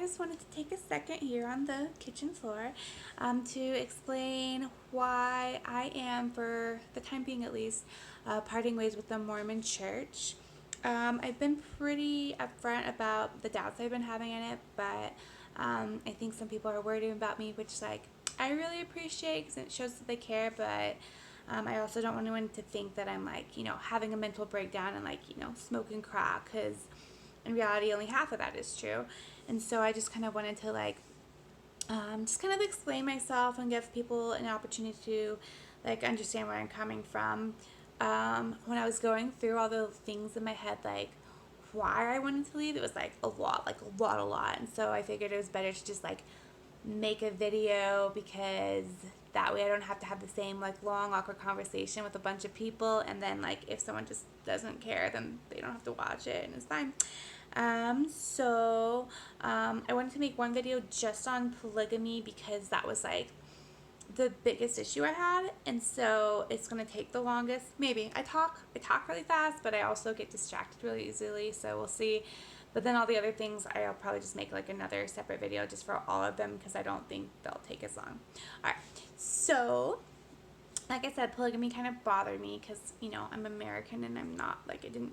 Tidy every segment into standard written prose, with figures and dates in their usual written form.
just wanted to take a second here on the kitchen floor to explain why I am, for the time being at least, parting ways with the Mormon Church. I've been pretty upfront about the doubts I've been having in it, but I think some people are worried about me, which I really appreciate because it shows that they care, but I also don't want anyone to think that I'm having a mental breakdown and smoking crack, because in reality only half of that is true. And so I just kind of wanted to just kind of explain myself and give people an opportunity to understand where I'm coming from. When I was going through all the things in my head, why I wanted to leave, it was a lot. And so I figured it was better to just make a video, because that way I don't have to have the same long awkward conversation with a bunch of people, and then if someone just doesn't care, then they don't have to watch it and it's fine. I wanted to make one video just on polygamy, because that was the biggest issue I had, and so it's gonna take the longest. Maybe I talk really fast, but I also get distracted really easily, so we'll see. But then all the other things, I'll probably just make another separate video just for all of them, because I don't think they'll take as long. Alright, so like I said, polygamy kind of bothered me because I'm American and I'm not I didn't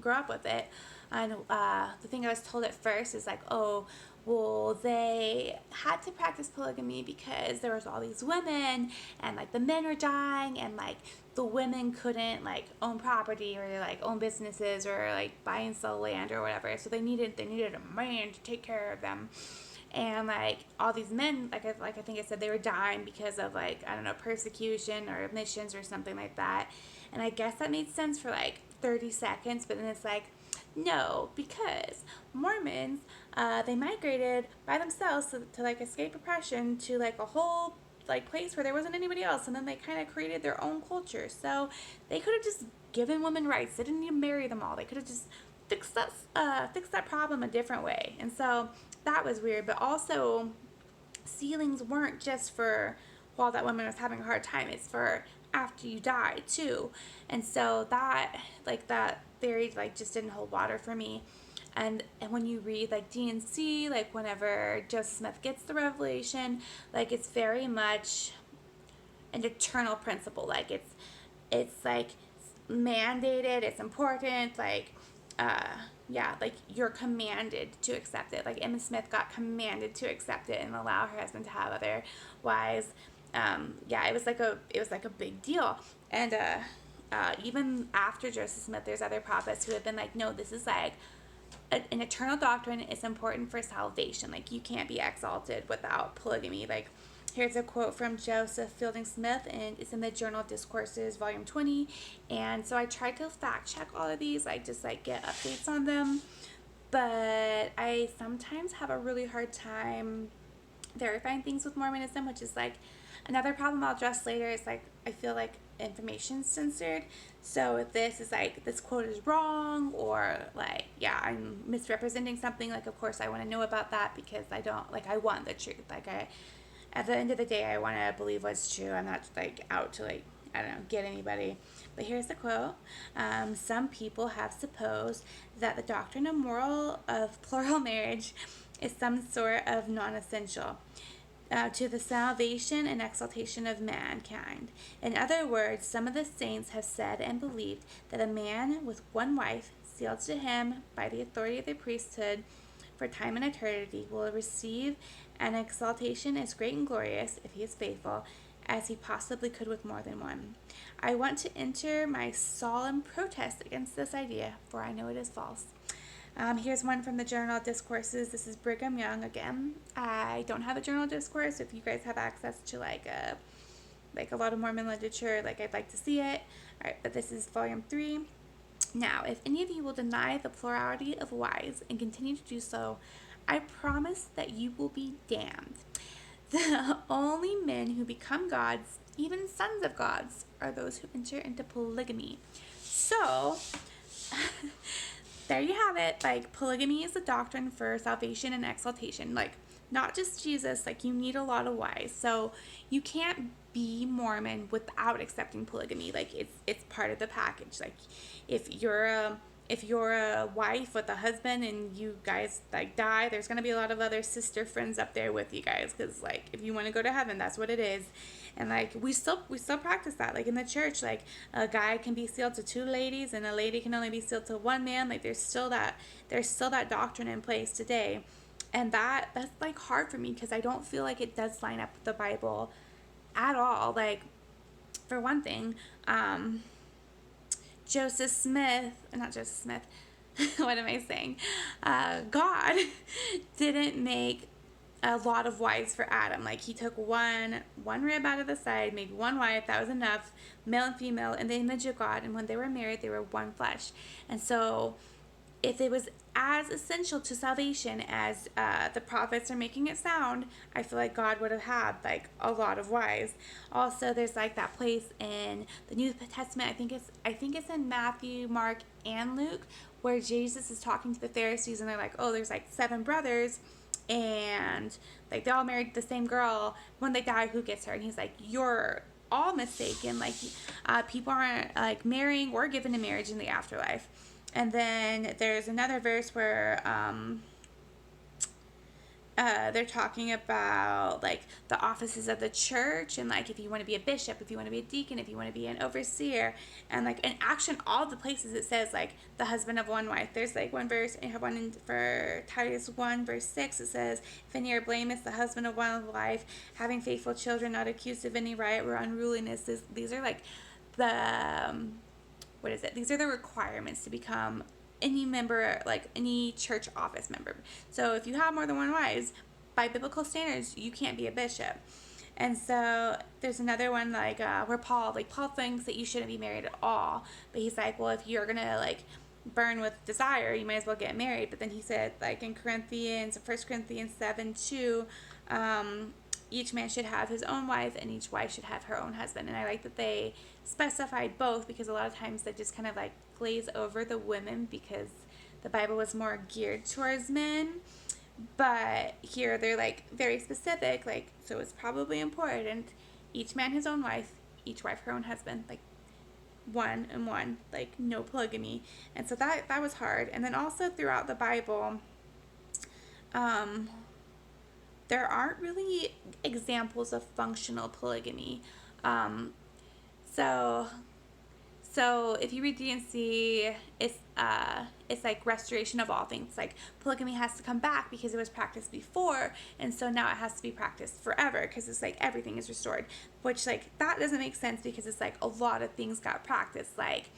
grow up with it. And the thing I was told at first is oh, well, they had to practice polygamy because there was all these women, and the men were dying, and the women couldn't own property, or own businesses, or buy and sell land or whatever, so they needed a man to take care of them. And all these men, I think I said, they were dying because of I don't know, persecution or missions or something like that. And I guess that made sense for 30 seconds, but then it's no, because Mormons, they migrated by themselves to escape oppression to a whole place where there wasn't anybody else, and then they kind of created their own culture. So they could have just given women rights. They didn't need to marry them all. They could have just fixed that problem a different way. And so that was weird. But also, sealings weren't just for while that woman was having a hard time. It's for after you die too. And so that that theory just didn't hold water for me. And when you read D&C, whenever Joseph Smith gets the revelation, it's very much an eternal principle. It's mandated, it's important, you're commanded to accept it. Emma Smith got commanded to accept it and allow her husband to have other wives. It was a big deal. And even after Joseph Smith, there's other prophets who have been no, this is an eternal doctrine. It's important for salvation. You can't be exalted without polygamy. Here's a quote from Joseph Fielding Smith, and it's in the Journal of Discourses, Volume 20. And so I tried to fact check all of these, just get updates on them. But I sometimes have a really hard time verifying things with Mormonism, which is another problem I'll address later. Is I feel information's censored. So if this is this quote is wrong, or I'm misrepresenting something, of course I want to know about that, because I don't I want the truth. At the end of the day, I want to believe what's true. I'm not out to I don't know, get anybody. But here's the quote. Some people have supposed that the doctrine of plural marriage is some sort of non-essential to the salvation and exaltation of mankind. In other words, some of the saints have said and believed that a man with one wife, sealed to him by the authority of the priesthood for time and eternity, will receive an exaltation as great and glorious, if he is faithful, as he possibly could with more than one. I want to enter my solemn protest against this idea, for I know it is false. Here's one from the Journal of Discourses. This is Brigham Young again. I don't have a Journal of Discourse. If you guys have access to a lot of Mormon literature, I'd like to see it. All right, but this is Volume 3. Now, if any of you will deny the plurality of wives and continue to do so, I promise that you will be damned. The only men who become gods, even sons of gods, are those who enter into polygamy. So there you have it. Polygamy is a doctrine for salvation and exaltation. Not just Jesus. You need a lot of wives. So you can't be Mormon without accepting polygamy. It's part of the package. If you're if you're a wife with a husband and you guys like die, there's gonna be a lot of other sister friends up there with you guys, because like if you want to go to heaven, that's what it is. And like we still practice that, like in the church, like a guy can be sealed to two ladies and a lady can only be sealed to one man. Like there's still that doctrine in place today. And that's like hard for me, because I don't feel like it does line up with the Bible at all. Like, for one thing, Joseph Smith, not Joseph Smith, what am I saying? God didn't make a lot of wives for Adam. Like, he took one rib out of the side, made one wife, that was enough, male and female, in the image of God. And when they were married, they were one flesh. And so, if it was as essential to salvation as the prophets are making it sound, I feel like God would have had like a lot of wives. Also, there's like that place in the New Testament. I think it's in Matthew, Mark, and Luke, where Jesus is talking to the Pharisees, and they're like, "Oh, there's like 7 brothers, and like they all married the same girl. When they die, who gets her?" And he's like, "You're all mistaken. Like, people aren't like marrying or given in marriage in the afterlife." And then there's another verse where they're talking about like the offices of the church, and like if you want to be a bishop, if you want to be a deacon, if you want to be an overseer, and like in action, all the places it says like the husband of one wife. There's like one verse, I have one for Titus 1 verse 6. It says, "If any are blameless, the husband of one wife, having faithful children, not accused of any riot or unruliness." These are like the what is it? These are the requirements to become any member, like any church office member. So if you have more than one wife, by biblical standards, you can't be a bishop. And so there's another one like where Paul thinks that you shouldn't be married at all, but he's like, well, if you're gonna like burn with desire, you might as well get married. But then he said, like in Corinthians, 1 Corinthians 7:2, each man should have his own wife, and each wife should have her own husband. And I like that they specified both, because a lot of times they just kind of like glaze over the women because the Bible was more geared towards men. But here they're like very specific, like, so it's probably important. Each man his own wife, each wife her own husband, like one and one, like no polygamy. And so that was hard. And then also throughout the Bible, there aren't really examples of functional polygamy. So if you read D&C, it's like restoration of all things. Like polygamy has to come back because it was practiced before, and so now it has to be practiced forever, because it's like everything is restored. Which like that doesn't make sense, because it's like a lot of things got practiced. Like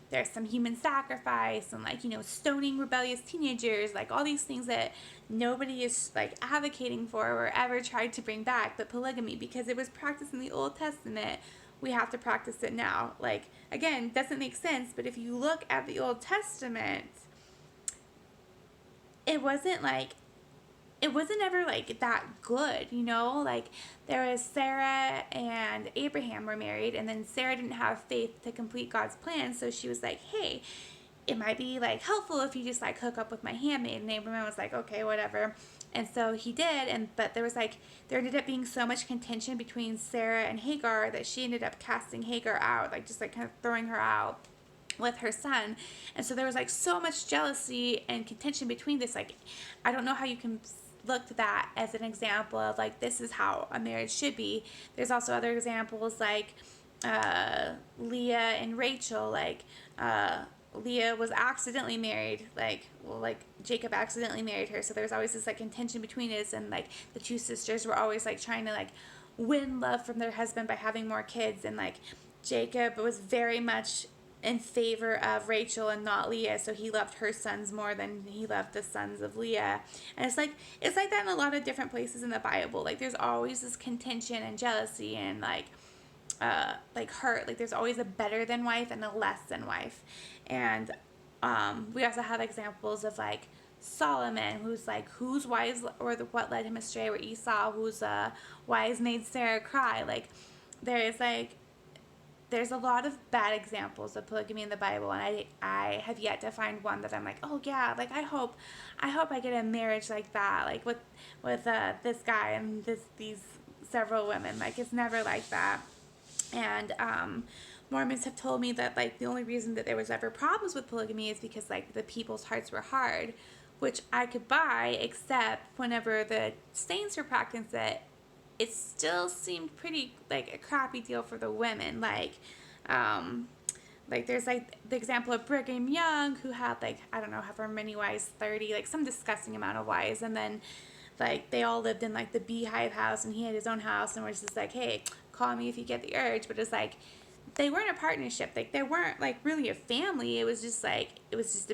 there's some human sacrifice and like, stoning rebellious teenagers, like all these things that nobody is like advocating for or ever tried to bring back. But polygamy, because it was practiced in the Old Testament, we have to practice it now. Like, again, doesn't make sense, but if you look at the Old Testament, it wasn't ever like that good, like there was Sarah and Abraham were married, and then Sarah didn't have faith to complete God's plan, so she was like, hey, it might be like helpful if you just like hook up with my handmaid. And Abraham was like, okay, whatever. And so he did, but there ended up being so much contention between Sarah and Hagar that she ended up casting Hagar out, like just like kind of throwing her out with her son. And so there was like so much jealousy and contention between this. Like, I don't know how you can look to that as an example of like, this is how a marriage should be. There's also other examples like Leah and Rachel. Like Leah was accidentally married, like Jacob accidentally married her, so there was always this like contention between us, and like the two sisters were always like trying to like win love from their husband by having more kids. And like Jacob was very much in favor of Rachel and not Leah, so he loved her sons more than he loved the sons of Leah. And it's like that in a lot of different places in the Bible. Like there's always this contention and jealousy and like hurt. Like there's always a better than wife and a less than wife. And we also have examples of like Solomon, whose wives or what led him astray, or Esau, whose wives made Sarah cry. Like there's a lot of bad examples of polygamy in the Bible, and I have yet to find one that I'm like, oh yeah, like I hope I get a marriage like that, like with this guy and these several women. Like it's never like that. And Mormons have told me that like the only reason that there was ever problems with polygamy is because like the people's hearts were hard, which I could buy, except whenever the saints were practicing it, it still seemed pretty like a crappy deal for the women. Like there's like the example of Brigham Young, who had like, I don't know however many wives, 30, like some disgusting amount of wives, and then like they all lived in like the beehive house, and he had his own house, and was just like, hey, call me if you get the urge. But it's like they weren't a partnership, like they weren't like really a family. It was just a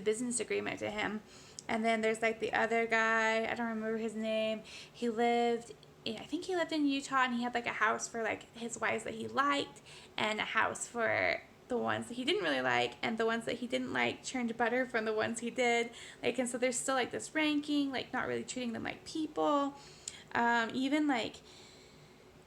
business agreement to him. And then there's like the other guy, I don't remember his name. I think he lived in Utah, and he had like a house for like his wives that he liked, and a house for the ones that he didn't really like, and the ones that he didn't like churned butter from the ones he did. Like, and so there's still like this ranking, like not really treating them like people. Even like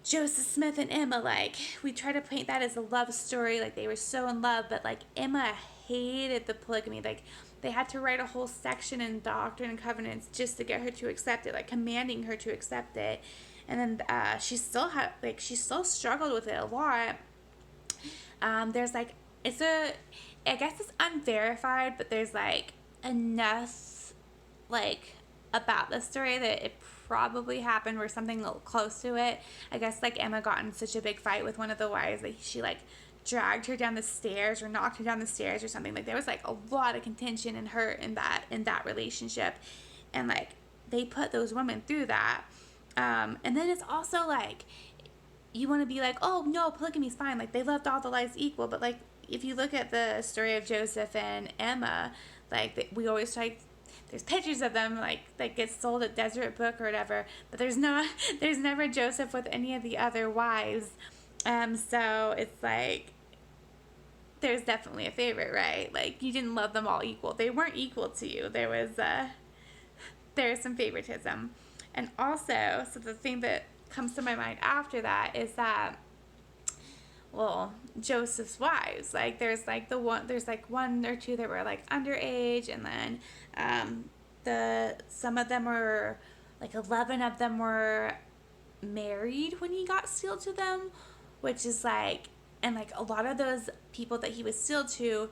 Joseph Smith and Emma, like we try to paint that as a love story, like they were so in love, but like Emma hated the polygamy. Like they had to write a whole section in Doctrine and Covenants just to get her to accept it, like commanding her to accept it. And then she still struggled with it a lot. There's like, I guess it's unverified, but there's like enough like about the story that it probably happened, or something close to it. I guess like Emma got in such a big fight with one of the wives that she like dragged her down the stairs or knocked her down the stairs or something. Like there was like a lot of contention in that relationship, and like they put those women through that. And then it's also like, you want to be like, oh no, polygamy's fine, like they loved all the lives equal, but like if you look at the story of Joseph and Emma, like we always try, there's pictures of them like that get sold at Deseret Book or whatever, but there's never Joseph with any of the other wives. So it's like there's definitely a favorite, right? Like you didn't love them all equal, they weren't equal to you. There's some favoritism. And also, so the thing that comes to my mind after that is that, well, Joseph's wives, like there's like one or two that were like underage, and then some of them were like 11 of them were married when he got sealed to them, which is like, and like a lot of those people that he was sealed to,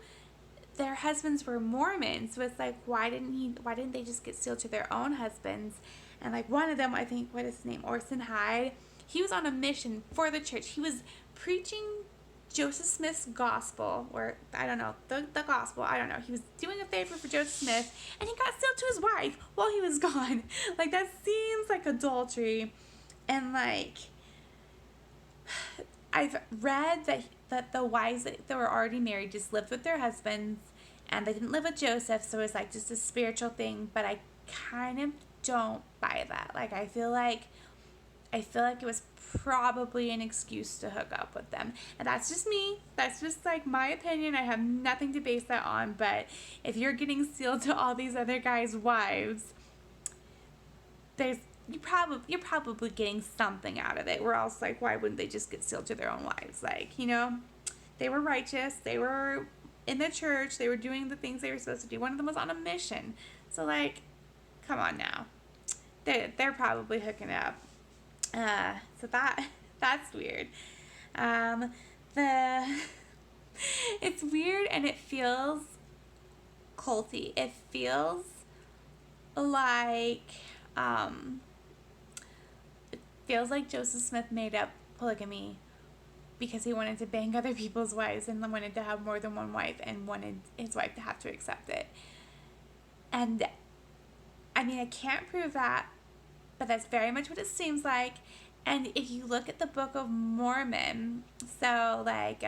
their husbands were Mormons. So it's like, why didn't they just get sealed to their own husbands? And like one of them, I think, what is his name, Orson Hyde, he was on a mission for the church. He was preaching Joseph Smith's gospel, or I don't know, the gospel, I don't know. He was doing a favor for Joseph Smith, and he got sealed to his wife while he was gone. Like that seems like adultery. And like I've read that the wives that were already married just lived with their husbands, and they didn't live with Joseph, so it was like just a spiritual thing. But I kind of don't buy that. Like I feel like it was probably an excuse to hook up with them. And that's just me. That's just like my opinion. I have nothing to base that on. But if you're getting sealed to all these other guys' wives, you're probably getting something out of it. Or else, like, why wouldn't they just get sealed to their own wives? Like, they were righteous. They were in the church. They were doing the things they were supposed to do. One of them was on a mission. So, like, come on now. They're probably hooking up. So that's weird. It's weird, and it feels culty. It feels like Joseph Smith made up polygamy because he wanted to bang other people's wives and wanted to have more than one wife and wanted his wife to have to accept it. And I mean, I can't prove that, but that's very much what it seems like. And if you look at the Book of Mormon, so like,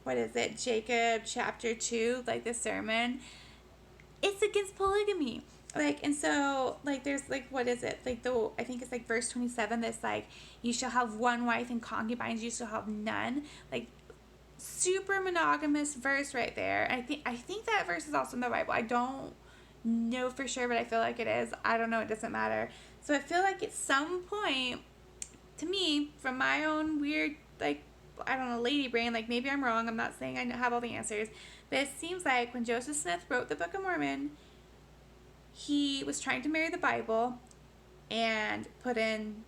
what is it, Jacob chapter 2, like the sermon, it's against polygamy. Like, and so, like, there's, like, what is it? Like, I think it's, like, verse 27 that's, like, you shall have one wife, and concubines you shall have none. Like, super monogamous verse right there. I think that verse is also in the Bible. I don't know for sure, but I feel like it is. I don't know. It doesn't matter. So I feel like at some point, to me, from my own weird, like, I don't know, lady brain, like, maybe I'm wrong. I'm not saying I have all the answers. But it seems like when Joseph Smith wrote the Book of Mormon, he was trying to marry the Bible and put in,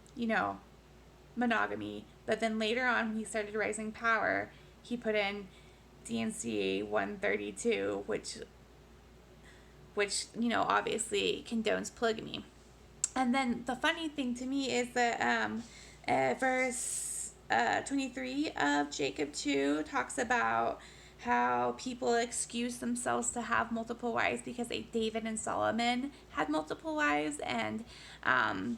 monogamy. But then later on, when he started rising power, he put in D&C 132, which obviously condones polygamy. And then the funny thing to me is that verse 23 of Jacob 2 talks about how people excuse themselves to have multiple wives because David and Solomon had multiple wives, and and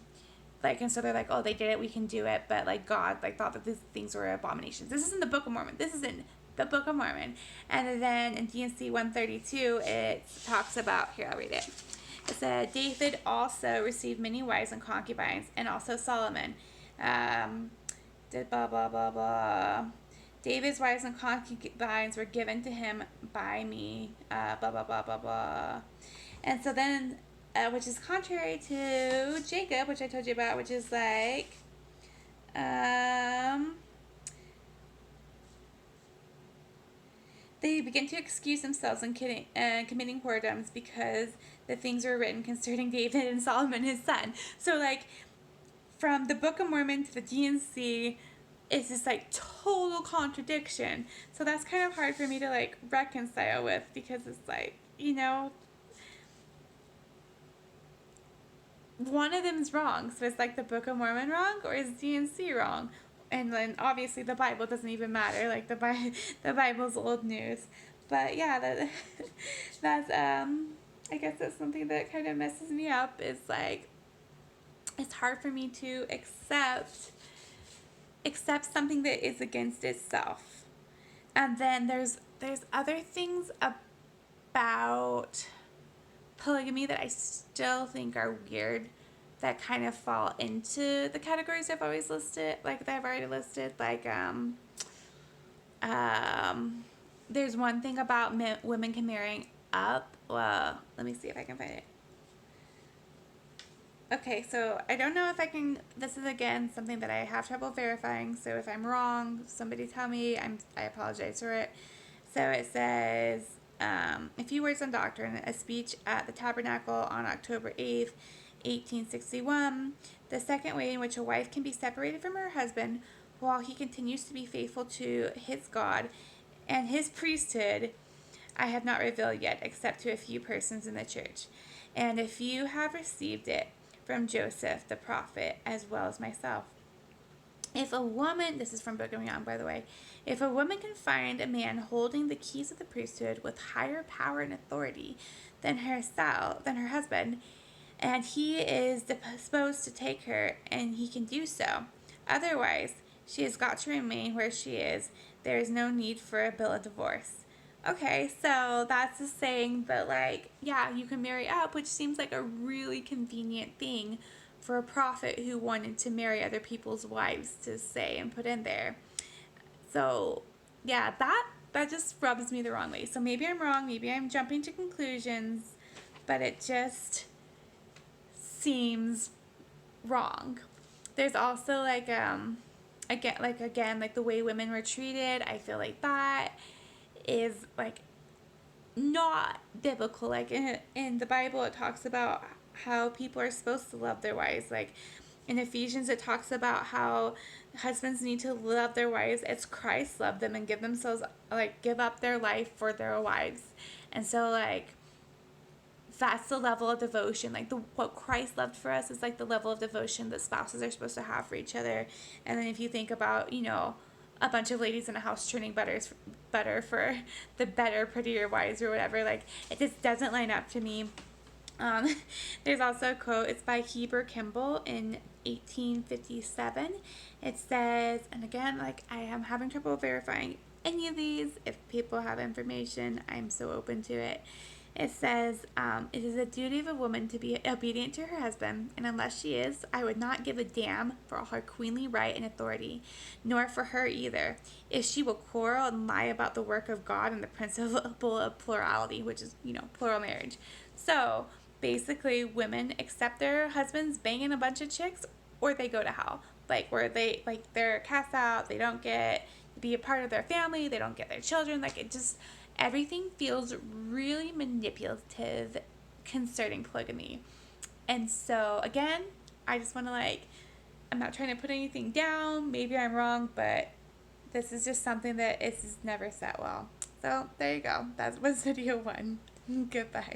so they're like, oh, they did it, we can do it, but like God thought that these things were abominations. This is in the Book of Mormon. This is in the Book of Mormon. And then in D&C 132 it talks about, here, I'll read it. It said, David also received many wives and concubines, and also Solomon. Did blah, blah, blah, blah. David's wives and concubines were given to him by me, blah, blah, blah, blah, blah. And so then, which is contrary to Jacob, which I told you about, which is like, they begin to excuse themselves and committing whoredoms because the things were written concerning David and Solomon, his son. So, like, from the Book of Mormon to the D&C, it's this, like, total contradiction. So that's kind of hard for me to, like, reconcile with, because it's like, one of them's wrong. So it's like the Book of Mormon wrong, or is D&C wrong? And then obviously the Bible doesn't even matter. Like the Bible's old news. But yeah, that's I guess that's something that kind of messes me up. Is like, it's hard for me to accept something that is against itself. And then there's other things about polygamy that I still think are weird, that kind of fall into the categories I've always listed, like that I've already listed. Like, there's one thing about women can marry up. Well, let me see if I can find it. Okay, so I don't know if I can. This is again something that I have trouble verifying. So if I'm wrong, somebody tell me. I apologize for it. So it says, a few words on doctrine. A speech at the Tabernacle on October 8th, 1861. The second way in which a wife can be separated from her husband while he continues to be faithful to his God and his priesthood, I have not revealed yet, except to a few persons in the church. And a few have received it from Joseph the prophet, as well as myself. If a woman, this is from Book of Mormon, by the way, if a woman can find a man holding the keys of the priesthood with higher power and authority than her husband, and he is disposed to take her, and he can do so. Otherwise, she has got to remain where she is. There is no need for a bill of divorce. Okay, so that's just saying that, like, yeah, you can marry up, which seems like a really convenient thing for a prophet who wanted to marry other people's wives to say and put in there. So, yeah, that just rubs me the wrong way. So maybe I'm wrong, maybe I'm jumping to conclusions, but it just seems wrong. There's also like the way women were treated. I feel like that is like not biblical. Like in the Bible it talks about how people are supposed to love their wives. Like in Ephesians it talks about how husbands need to love their wives as Christ loved them and give up their life for their wives. And so like that's the level of devotion. Like what Christ loved for us is like the level of devotion that spouses are supposed to have for each other. And then if you think about, a bunch of ladies in a house churning butter for the better, prettier wives or whatever, like it just doesn't line up to me. There's also a quote. It's by Heber Kimball in 1857. It says, and again, like I am having trouble verifying any of these. If people have information, I'm so open to it. It says, it is a duty of a woman to be obedient to her husband, and unless she is, I would not give a damn for all her queenly right and authority, nor for her either, if she will quarrel and lie about the work of God and the principle of plurality, which is, plural marriage. So, basically, women accept their husbands banging a bunch of chicks, or they go to hell. Like, where they're cast out, they don't get to be a part of their family, they don't get their children, everything feels really manipulative concerning polygamy. And so, again, I just want to I'm not trying to put anything down. Maybe I'm wrong, but this is just something that it's just never set well. So there you go. That was video 1. Goodbye.